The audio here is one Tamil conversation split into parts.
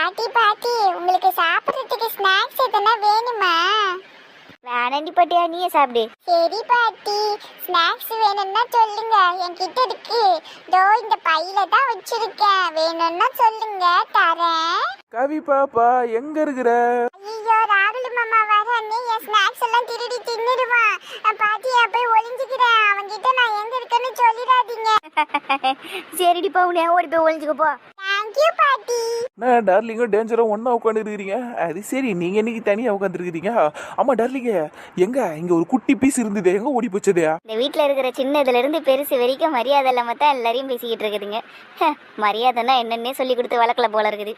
பாட்டி பாட்டி, உங்களுக்கு சாப்பிட்றதுக்கு ஸ்நாக்ஸ் எதுனா வேணுமா? வேணாண்டி பாட்டியா, நீயே சாப்பிடு. சரி பாட்டி, ஸ்நாக்ஸ் வேணும்னா சொல்லுங்க, என்கிட்ட இருக்கு. தோ இந்த பையில தான் வச்சிருக்கேன், வேணும்னா சொல்லுங்க தரேன். கவி பாப்பா எங்க இருக்கிற? ஐயோ, ராகுல் மாமா வரானே, என் ஸ்நாக்ஸ் எல்லாம் திருடி தின்னுடுவான். பாட்டியா போய் ஒளிஞ்சுக்கிறேன், அவன்கிட்ட நான் எங்க இருக்கேன்னு சொல்லிடாதீங்க. சரிடி பவுனே, ஓடி போய் ஒளிஞ்சுக்கப்போ. தேங்க்யூ பாட்டி. நான் டார்லிங்கும் டேஞ்சரும் ஒன்றா உட்காந்து இருக்கிறீங்க. அது சரி, நீங்கள் இன்னைக்கு தனியாக உட்காந்துருக்கிறீங்க. ஆமாம் டார்லிங்க, எங்க இங்கே ஒரு குட்டி பீஸ் இருந்தது, எங்கே ஓடி போச்சதையா? இந்த வீட்டில் இருக்கிற சின்னதுல இருந்து பெருசு வரைக்கும் மரியாதை இல்லாம தான் எல்லாரையும் பேசிக்கிட்டு இருக்குதுங்க. மரியாதைன்னா என்னன்னே சொல்லி கொடுத்து வளர்க்கல போல இருக்குது.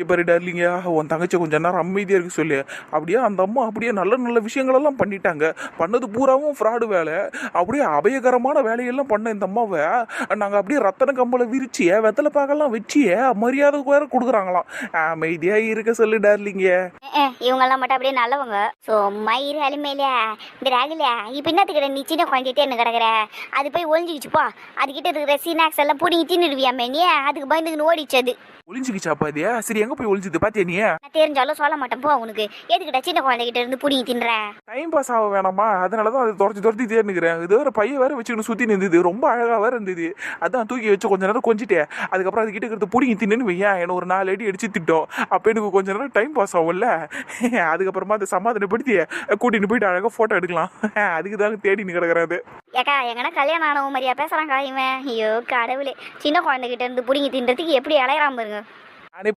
இப்போ டார்லிங்க, உன் தங்கச்சி கொஞ்ச நேரம் அமைதியாக இருக்கு சொல்லு. அப்படியே அந்த அம்மா அப்படியே நல்ல நல்ல விஷயங்களெல்லாம் பண்ணிட்டாங்க. பண்ணது பூராவும் ஃப்ராடு வேலை. அப்படியே அபயகரமான வேலையெல்லாம் பண்ண இந்த அம்மாவை நாங்கள் அப்படியே ரத்தன கம்பளை விரிச்சிய வெத்தலை பாக்கெல்லாம் வச்சிய மரியாதை வேற கொடுக்குறாங்களாம். அமைதியாக இருக்க சொல்லு டார்லிங்க. இவங்கெல்லாம் மட்டும் அப்படியே நல்லவங்க. ஸோ மயிறு அலுமையில இந்த ராகுல இப்போ என்னத்துக்கிட்ட நீ சின்ன குழந்தைட்டே என்ன கிடக்குற? அது போய் ஒழிஞ்சிக்கிச்சுப்பா. அதுக்கிட்ட இருக்கிற ஸ்நாக்ஸ் எல்லாம் பிடிங்கி தின்னுடுவியாமே நீ. அதுக்கு பயந்துக்குன்னு ஓடிச்சது. ஒளிஞ்சுக்கிச்சாப்பா இதே? சரி, எங்கே போய் ஒளிஞ்சுது பாத்தியா நீ? நான் தெரிஞ்சாலும் சொல்ல மாட்டேன் போ. உனக்கு எதுக்கிட்ட சின்ன குழந்தைகிட்ட இருந்து பிடிங்கி தின்றேன்? டைம் பாஸ் ஆக வேணாமா? அதனால தான் அதை துரத்தி தேர்னுக்கிறேன். இது வேறு பையன் வேறு வச்சுக்கணும் சுற்றி நின்றுது. ரொம்ப அழகாக வேறு இருந்தது. அதான் தூக்கி வச்சு கொஞ்ச நேரம் கொஞ்சிட்டேன். அதுக்கப்புறம் அது கிட்ட இருக்கிறது பிடிங்கி தின்னு வையன். என்ன ஒரு 4 அடி அடிச்சு திட்டோம். அப்போ எனக்கு கொஞ்ச நேரம் டைம் பாஸ் ஆகும்ல. அதுக்கப்புறமா அதை சமாதானப்படுத்தி கூட்டின்னு போயிட்டு அழகாக ஃபோட்டோ எடுக்கலாம். அதுக்கு தாங்க தேடின்னு கிடக்குறாது. ஏக்கா எங்கன்னா கல்யாணம் ஆனவன் மாதிரியா பேசுகிறான் இவன்? ஐயோ கடவுளே, சின்ன குழந்தைகிட்ட இருந்து பிடிங்கி தின்றதுக்கு எப்படி அலையறாம பாருங்க.